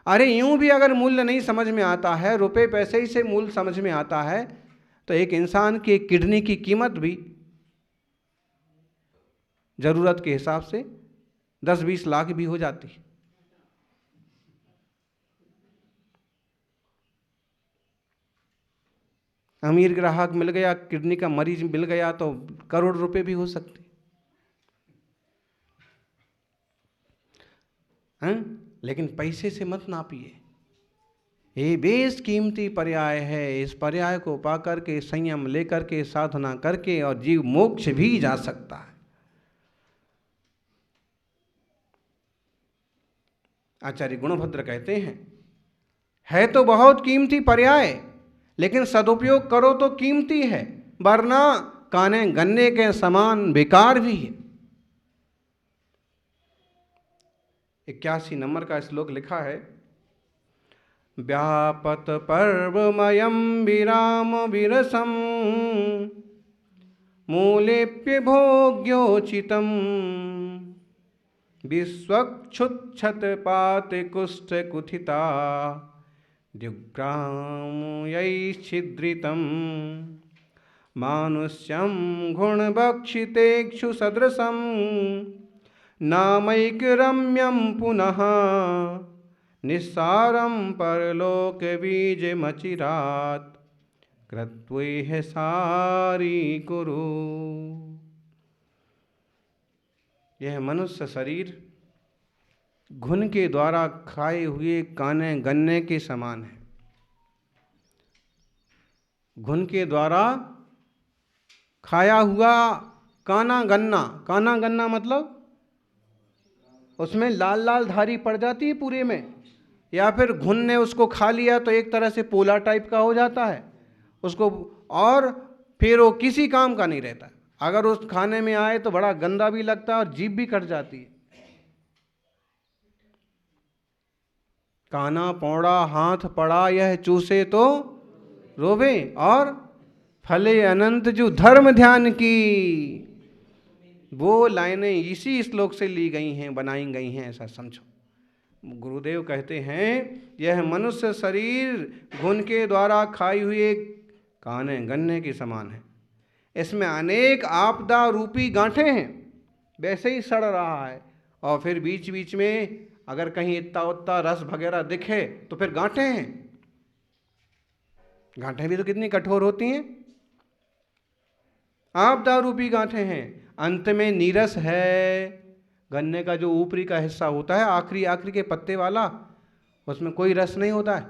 अरे यूं भी अगर मूल्य नहीं समझ में आता है, रुपए पैसे ही से मूल्य समझ में आता है, तो एक इंसान की एक किडनी की कीमत भी जरूरत के हिसाब से 10-20 लाख भी हो जाती है। अमीर ग्राहक मिल गया, किडनी का मरीज मिल गया तो करोड़ रुपए भी हो सकते हैं। लेकिन पैसे से मत नापिए, ये बेस कीमती पर्याय है। इस पर्याय को पाकर के, संयम लेकर के, साधना करके और जीव मोक्ष भी जा सकता है। आचार्य गुणभद्र कहते हैं, है तो बहुत कीमती पर्याय, लेकिन सदुपयोग करो तो कीमती है, वरना काने गन्ने के समान बेकार भी है। 81 नंबर का श्लोक लिखा है, व्यापत पर्वमयं विराम विरसम मूलेप्य भोग्योचितम विश्वक्षुच्छत पात कुष्ठ कुथिता दिग्ग्रामयैश्छिद्रितं मानुष्यं गुणभक्षितेक्षु सदृशं नामैकरम्यं पुनः निस्सारं परलोक बीजमचिरात् कृत्वेह सारी कुरु। यह मनुष्य शरीर घुन के द्वारा खाए हुए काने गन्ने के समान है। घुन के द्वारा खाया हुआ काना गन्ना मतलब उसमें लाल लाल धारी पड़ जाती है पूरे में, या फिर घुन ने उसको खा लिया तो एक तरह से पोला टाइप का हो जाता है उसको, और फिर वो किसी काम का नहीं रहता। अगर उस खाने में आए तो बड़ा गंदा भी लगता है और जीभ भी कट जाती है। काना पौड़ा हाथ पड़ा यह चूसे तो रोवे, और फले अनंत जो धर्म ध्यान की। वो लाइनें इसी श्लोक से ली गई हैं, बनाई गई हैं, ऐसा समझो। गुरुदेव कहते हैं, यह मनुष्य शरीर घुन के द्वारा खाई हुई काने गन्ने के समान है। इसमें अनेक आपदा रूपी गांठें हैं, वैसे ही सड़ रहा है, और फिर बीच बीच में अगर कहीं इतना उतना रस वगैरह दिखे तो फिर गांठें हैं। गांठें भी तो कितनी कठोर होती हैं, आपदा रूपी गांठें हैं। अंत में नीरस है, गन्ने का जो ऊपरी का हिस्सा होता है, आखिरी आखिरी के पत्ते वाला, उसमें कोई रस नहीं होता है।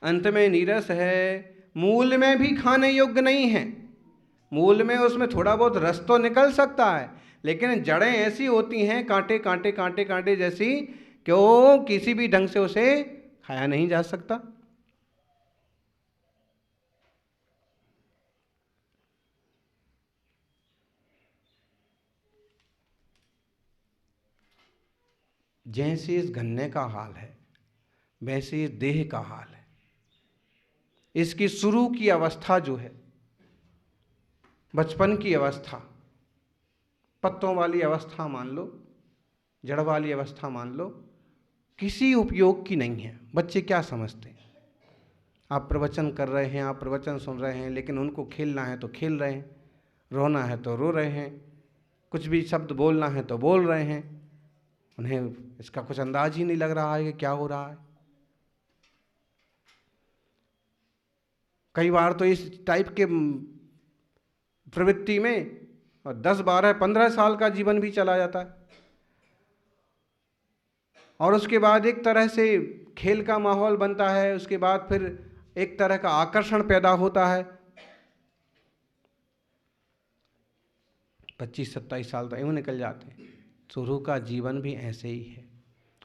अंत में नीरस है, मूल में भी खाने योग्य नहीं है। मूल में उसमें थोड़ा बहुत रस तो निकल सकता है, लेकिन जड़ें ऐसी होती हैं कांटे कांटे कांटे कांटे जैसी कि वो किसी भी ढंग से उसे खाया नहीं जा सकता। जैसे इस गन्ने का हाल है, वैसे इस देह का हाल है। इसकी शुरू की अवस्था जो है, बचपन की अवस्था, पत्तों वाली अवस्था मान लो, जड़ वाली अवस्था मान लो, किसी उपयोग की नहीं है। बच्चे क्या समझते हैं? आप प्रवचन कर रहे हैं, आप प्रवचन सुन रहे हैं, लेकिन उनको खेलना है तो खेल रहे हैं, रोना है तो रो रहे हैं, कुछ भी शब्द बोलना है तो बोल रहे हैं। उन्हें इसका कुछ अंदाज ही नहीं लग रहा है कि क्या हो रहा है। कई बार तो इस टाइप के प्रवृत्ति में 10, 12, 15 साल का जीवन भी चला जाता है, और उसके बाद एक तरह से खेल का माहौल बनता है। उसके बाद फिर एक तरह का आकर्षण पैदा होता है। 25-27 साल तो यूँ निकल जाते हैं। शुरू का जीवन भी ऐसे ही है,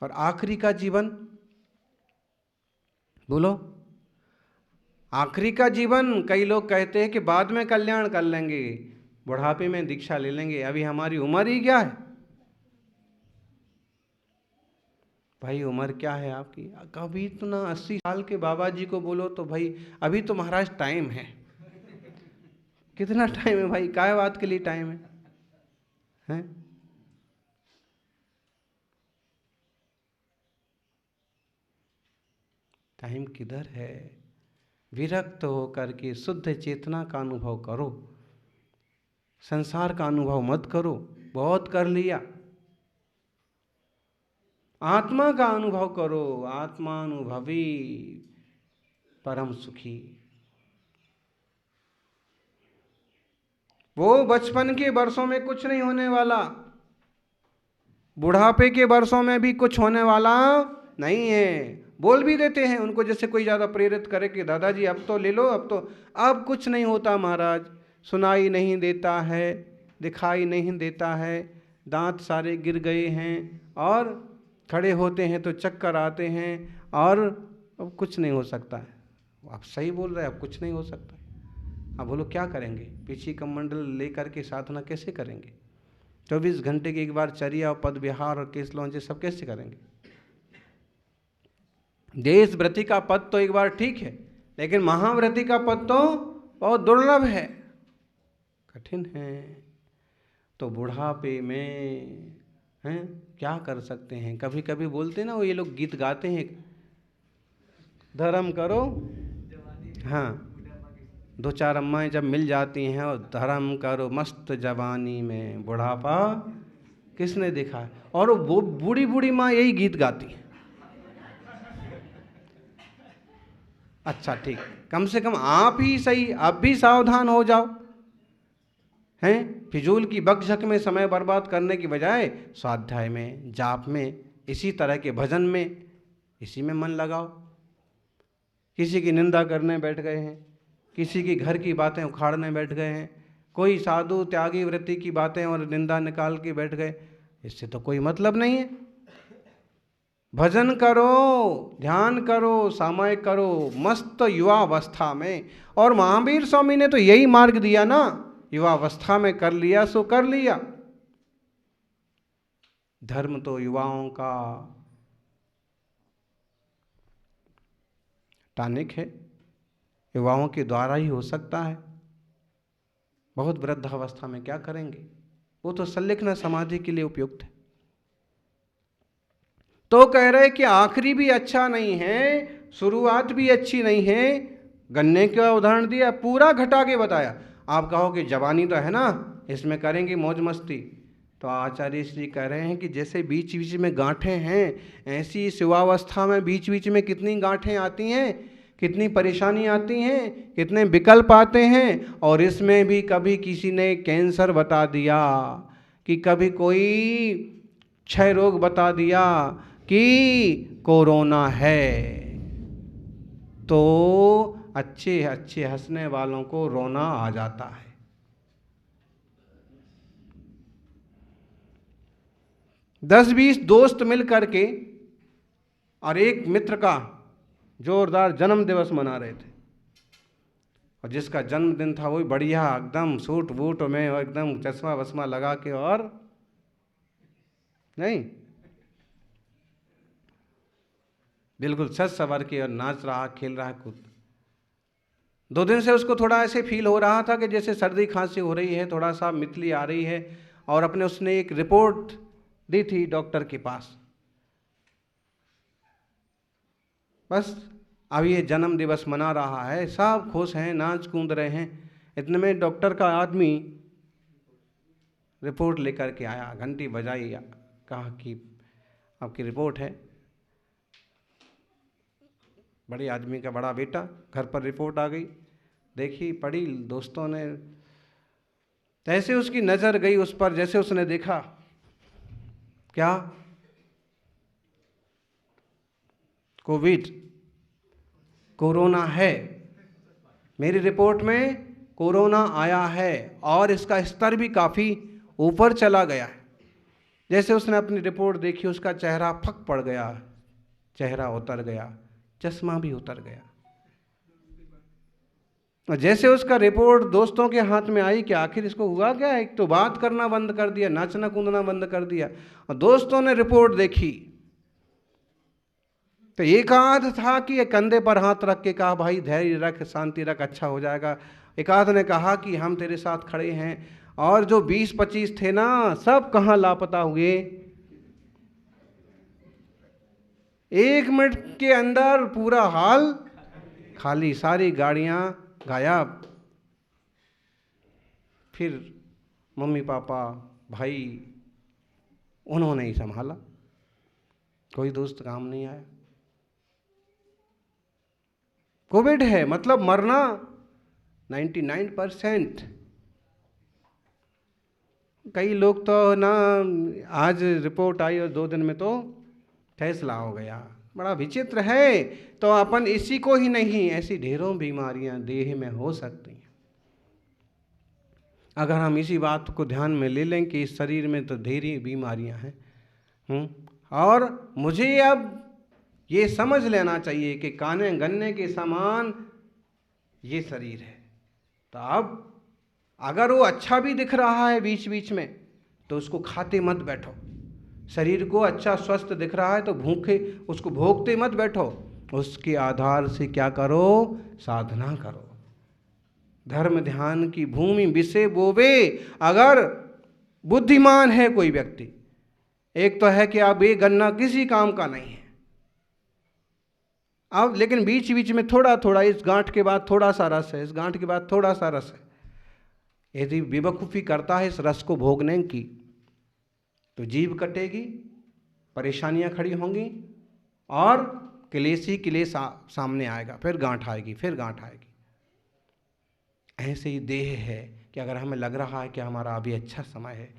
और आखिरी का जीवन, बोलो, आखिरी का जीवन कई लोग कहते हैं कि बाद में कल्याण कर लेंगे, बुढ़ापे में दीक्षा ले लेंगे। अभी हमारी उम्र ही क्या है? भाई उम्र क्या है आपकी? कभी तो ना 80 साल के बाबा जी को बोलो तो भाई अभी तो महाराज टाइम है। कितना टाइम है भाई? काय बात के लिए टाइम है, हैं? टाइम किधर है? विरक्त होकर के शुद्ध चेतना का अनुभव करो, संसार का अनुभव मत करो। बहुत कर लिया। आत्मा का अनुभव करो, आत्मानुभवी परम सुखी। वो बचपन के वर्षों में कुछ नहीं होने वाला, बुढ़ापे के वर्षों में भी कुछ होने वाला नहीं है। बोल भी देते हैं उनको, जैसे कोई ज़्यादा प्रेरित करे कि दादाजी अब तो ले लो, अब कुछ नहीं होता महाराज। सुनाई नहीं देता है, दिखाई नहीं देता है, दांत सारे गिर गए हैं और खड़े होते हैं तो चक्कर आते हैं और अब कुछ नहीं हो सकता है। आप सही बोल रहे हैं, अब कुछ नहीं हो सकता। अब बोलो क्या करेंगे? पीछे कमंडल लेकर के साधना कैसे करेंगे? 24 घंटे की एक बार चर्या और पद विहार और केस लॉन्चे सब कैसे करेंगे? देशव्रति का पद तो एक बार ठीक है, लेकिन महाव्रति का पद तो बहुत दुर्लभ है, कठिन है। तो बुढ़ापे में हैं क्या कर सकते हैं? कभी कभी बोलते ना, वो ये लोग गीत गाते हैं, धर्म करो, हाँ, 2-4 अम्माएं जब मिल जाती हैं और धर्म करो मस्त जवानी में बुढ़ापा किसने देखा है? और वो बूढ़ी बूढ़ी माँ यही गीत गाती है। अच्छा ठीक, कम से कम आप ही सही, आप भी सावधान हो जाओ, हैं? फिजूल की बकझक में समय बर्बाद करने की बजाय स्वाध्याय में, जाप में, इसी तरह के भजन में, इसी में मन लगाओ। किसी की निंदा करने बैठ गए हैं, किसी की घर की बातें उखाड़ने बैठ गए हैं, कोई साधु त्यागी वृत्ति की बातें और निंदा निकाल के बैठ गए, इससे तो कोई मतलब नहीं है। भजन करो, ध्यान करो, सामायिक करो मस्त युवावस्था में। और महावीर स्वामी ने तो यही मार्ग दिया ना, युवावस्था में कर लिया सो कर लिया। धर्म तो युवाओं का टानिक है, युवाओं के द्वारा ही हो सकता है। बहुत वृद्धावस्था में क्या करेंगे? वो तो संलिग्न समाधि के लिए उपयुक्त है। तो कह रहे कि आखिरी भी अच्छा नहीं है, शुरुआत भी अच्छी नहीं है। गन्ने का उदाहरण दिया, पूरा घटा के बताया। आप कहो कि जवानी तो है ना, इसमें करेंगे मौज मस्ती, तो आचार्य श्री कह रहे हैं कि जैसे बीच बीच में गांठें हैं, ऐसी इस युवावस्था में बीच बीच में कितनी गांठें आती हैं, कितनी परेशानी आती हैं, कितने विकल्प आते हैं। और इसमें भी कभी किसी ने कैंसर बता दिया, कि कभी कोई क्षय रोग बता दिया, कि कोरोना है, तो अच्छे अच्छे हंसने वालों को रोना आ जाता है। दस 20 दोस्त मिल करके और एक मित्र का जोरदार जन्म दिवस मना रहे थे, और जिसका जन्मदिन था वही बढ़िया एकदम सूट बूट में और एकदम चश्मा वश्मा लगा के, और नहीं बिल्कुल सज सवर के और नाच रहा, खेल रहा, कूद। 2 दिन से उसको थोड़ा ऐसे फील हो रहा था कि जैसे सर्दी खांसी हो रही है, थोड़ा सा मितली आ रही है, और अपने उसने एक रिपोर्ट दी थी डॉक्टर के पास। बस अब ये जन्म दिवस मना रहा है, सब खुश हैं, नाच कूद रहे हैं। इतने में डॉक्टर का आदमी रिपोर्ट लेकर के आया, घंटी बजाई, कहा कि आपकी रिपोर्ट है। बड़े आदमी का बड़ा बेटा, घर पर रिपोर्ट आ गई, देखी, पढ़ी दोस्तों ने। तैसे उसकी नज़र गई उस पर, जैसे उसने देखा क्या, कोविड, कोरोना है, मेरी रिपोर्ट में कोरोना आया है और इसका स्तर भी काफ़ी ऊपर चला गया है। जैसे उसने अपनी रिपोर्ट देखी, उसका चेहरा फक पड़ गया, चेहरा उतर गया, चश्मा भी उतर गया। और जैसे उसका रिपोर्ट दोस्तों के हाथ में आई कि आखिर इसको हुआ क्या है, एक तो बात करना बंद कर दिया, नाचना कूदना बंद कर दिया। और दोस्तों ने रिपोर्ट देखी, तो एक आध था कि कंधे पर हाथ रख के कहा भाई धैर्य रख, शांति रख, अच्छा हो जाएगा। एक आध ने कहा कि हम तेरे साथ खड़े हैं। और जो 20-25 थे ना, सब कहाँ लापता हुए। 1 मिनट के अंदर पूरा हाल खाली, सारी गाड़ियां गायब। फिर मम्मी पापा भाई उन्होंने ही संभाला, कोई दोस्त काम नहीं आया। कोविड है मतलब मरना 99%। कई लोग तो ना, आज रिपोर्ट आई और 2 दिन में तो फैसला हो गया। बड़ा विचित्र है। तो अपन इसी को ही नहीं, ऐसी ढेरों बीमारियां देह में हो सकती हैं। अगर हम इसी बात को ध्यान में ले लें कि इस शरीर में तो ढेरी बीमारियां हैं, और मुझे अब ये समझ लेना चाहिए कि काने गन्ने के समान ये शरीर है। तो अब अगर वो अच्छा भी दिख रहा है बीच बीच में, तो उसको खाते मत बैठो। शरीर को अच्छा स्वस्थ दिख रहा है तो भूखे उसको भोगते मत बैठो। उसके आधार से क्या करो, साधना करो। धर्म ध्यान की भूमि बिसे बोवे। अगर बुद्धिमान है कोई व्यक्ति, एक तो है कि अब ये गन्ना किसी काम का नहीं है, अब लेकिन बीच बीच में थोड़ा थोड़ा, इस गांठ के बाद थोड़ा सा रस है, इस गांठ के बाद थोड़ा सा रस है। यदि बेवकूफ़ी करता है इस रस को भोगने की, तो जीभ कटेगी, परेशानियां खड़ी होंगी, और क्लेश ही क्लेश सामने आएगा। फिर गांठ आएगी, फिर गांठ आएगी। ऐसे ही देह है कि अगर हमें लग रहा है कि हमारा अभी अच्छा समय है,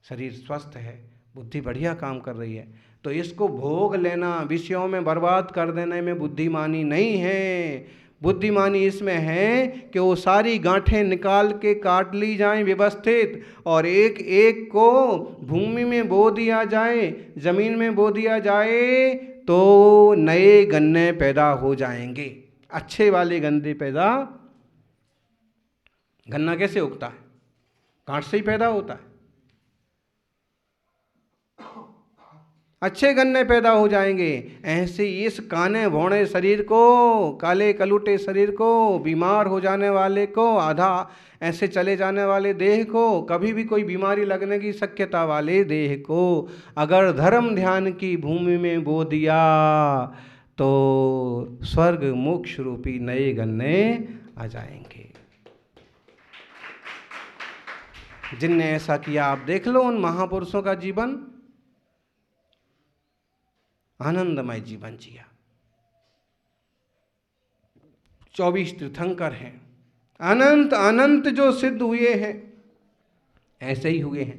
शरीर स्वस्थ है, बुद्धि बढ़िया काम कर रही है, तो इसको भोग लेना, विषयों में बर्बाद कर देने में बुद्धिमानी नहीं है। बुद्धिमानी इसमें है कि वो सारी गांठें निकाल के काट ली जाएं व्यवस्थित, और एक एक को भूमि में बो दिया जाए, जमीन में बो दिया जाए, तो नए गन्ने पैदा हो जाएंगे, अच्छे वाले गन्ने पैदा। गन्ना कैसे उगता है? कांट से ही पैदा होता है। अच्छे गन्ने पैदा हो जाएंगे। ऐसे इस काने भौणे शरीर को, काले कलूटे शरीर को, बीमार हो जाने वाले को, आधा ऐसे चले जाने वाले देह को, कभी भी कोई बीमारी लगने की शक्यता वाले देह को अगर धर्म ध्यान की भूमि में बो दिया, तो स्वर्ग मोक्ष रूपी नए गन्ने आ जाएंगे। जिनने ऐसा किया, आप देख लो उन महापुरुषों का जीवन, आनंदमय जीवन जिया। 24 तीर्थंकर हैं, अनंत अनंत जो सिद्ध हुए हैं, ऐसे ही हुए हैं।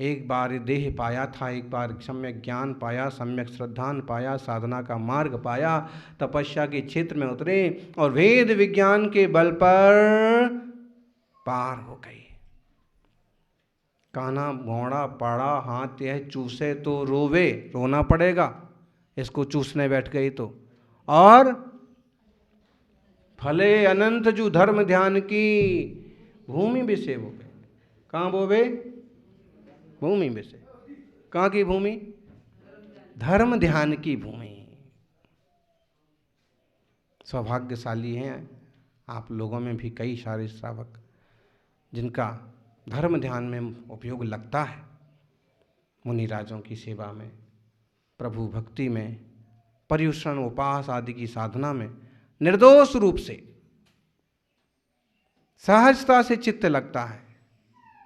एक बार देह पाया था, एक बार सम्यक ज्ञान पाया, सम्यक श्रद्धान पाया, साधना का मार्ग पाया, तपस्या के क्षेत्र में उतरे और वेद विज्ञान के बल पर पार हो गए। काना भौड़ा पाड़ा हाथ यह चूसे तो रोवे, रोना पड़ेगा इसको चूसने बैठ गई तो। और फले अनंत जो धर्म ध्यान की भूमि बिसे बोवे। कहाँ बोवे? भूमि बिसे। कहाँ की भूमि? धर्म ध्यान की भूमि। सौभाग्यशाली हैं आप लोगों में भी कई सारे श्रावक जिनका धर्म ध्यान में उपयोग लगता है। मुनिराजों की सेवा में, प्रभु भक्ति में, पर्युषण उपास आदि की साधना में निर्दोष रूप से, सहजता से चित्त लगता है।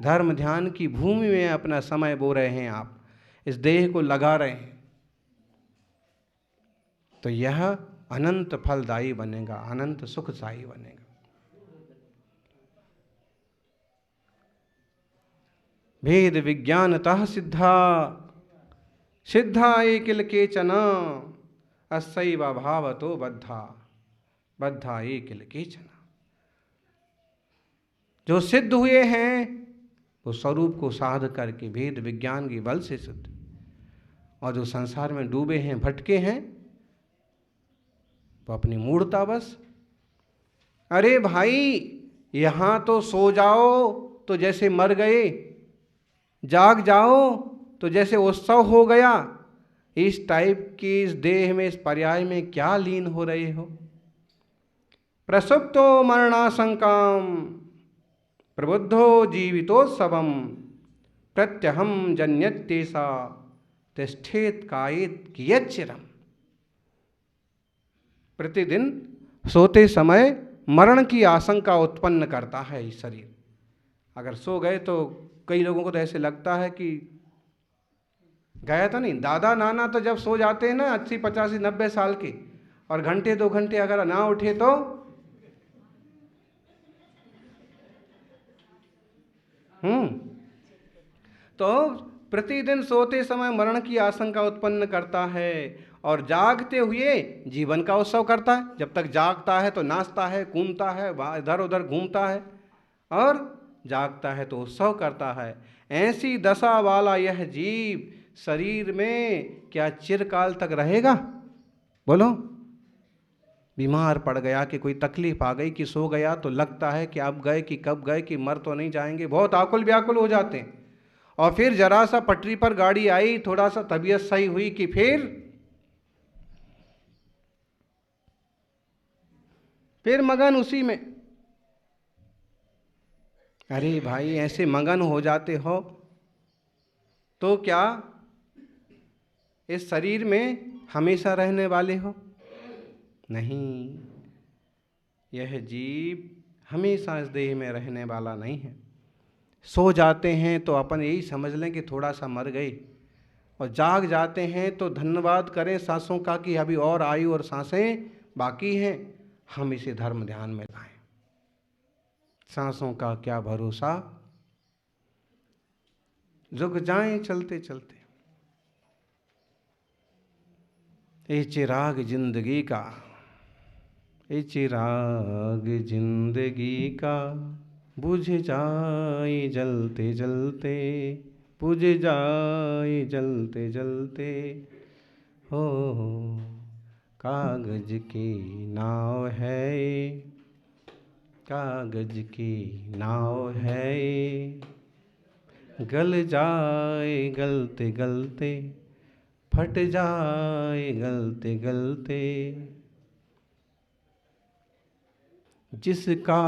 धर्म ध्यान की भूमि में अपना समय बो रहे हैं आप, इस देह को लगा रहे हैं, तो यह अनंत फलदायी बनेगा, अनंत सुखदायी बनेगा। भेद विज्ञानतः सिद्धा, सिद्धा एकिल केचन, अस्सैव भावतो बद्धा, बद्धा एकिल केचन। जो सिद्ध हुए हैं वो स्वरूप को साध करके भेद विज्ञान के बल से सिद्ध, और जो संसार में डूबे हैं, भटके हैं, वो अपनी मूढ़ता बस। अरे भाई यहाँ तो सो जाओ तो जैसे मर गए, जाग जाओ तो जैसे उत्सव हो गया, इस टाइप की इस देह में, इस पर्याय में क्या लीन हो रहे हो? प्रसुप्तो मरणाशंकाम प्रबुद्धो जीवितोत्सवम प्रत्यहम जन्यत्येषा तिष्ठेत कायेत कियच्चिरम। प्रतिदिन सोते समय मरण की आशंका उत्पन्न करता है ये शरीर। अगर सो गए तो कई लोगों को तो ऐसे लगता है कि गया था नहीं। दादा नाना तो जब सो जाते हैं ना 80 85 90 साल के, और घंटे 2 घंटे अगर ना उठे तो तो प्रतिदिन सोते समय मरण की आशंका उत्पन्न करता है और जागते हुए जीवन का उत्सव करता है। जब तक जागता है तो नाचता है, कूदता है, इधर उधर घूमता है, और जागता है तो उत्सव करता है। ऐसी दशा वाला यह जीव शरीर में क्या चिरकाल तक रहेगा? बोलो। बीमार पड़ गया कि कोई तकलीफ आ गई कि सो गया तो लगता है कि अब गए कि कब गए, कि मर तो नहीं जाएंगे, बहुत आकुल व्याकुल हो जाते हैं। और फिर जरा सा पटरी पर गाड़ी आई, थोड़ा सा तबीयत सही हुई कि फिर मगन उसी में। अरे भाई, ऐसे मगन हो जाते हो तो क्या इस शरीर में हमेशा रहने वाले हो? नहीं, यह जीव हमेशा इस देह में रहने वाला नहीं है। सो जाते हैं तो अपन यही समझ लें कि थोड़ा सा मर गए, और जाग जाते हैं तो धन्यवाद करें सांसों का कि अभी और आयु और सांसें बाकी हैं। हम इसे धर्म ध्यान में लाएं। सांसों का क्या भरोसा, रुक जाएं चलते चलते। ये चिराग जिंदगी का, ये चिराग जिंदगी का बुझ जाए जलते जलते, बुझ जाए जलते जलते। हो कागज की नाव है, कागज की नाव है, गल जाए गलते गलते, फट जाए गलते गलते। जिसका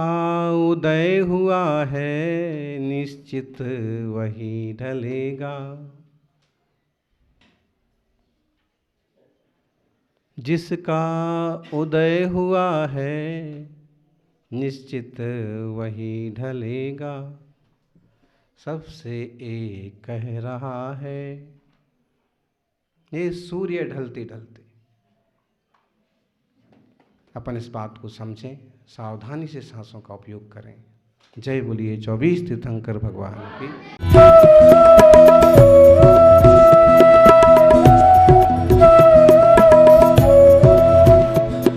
उदय हुआ है निश्चित वही ढलेगा, जिसका उदय हुआ है निश्चित वही ढलेगा। सबसे एक कह रहा है, ये सूर्य ढलते ढलते। अपन इस बात को समझें, सावधानी से सांसों का उपयोग करें। जय बोलिए 24 तीर्थंकर भगवान की।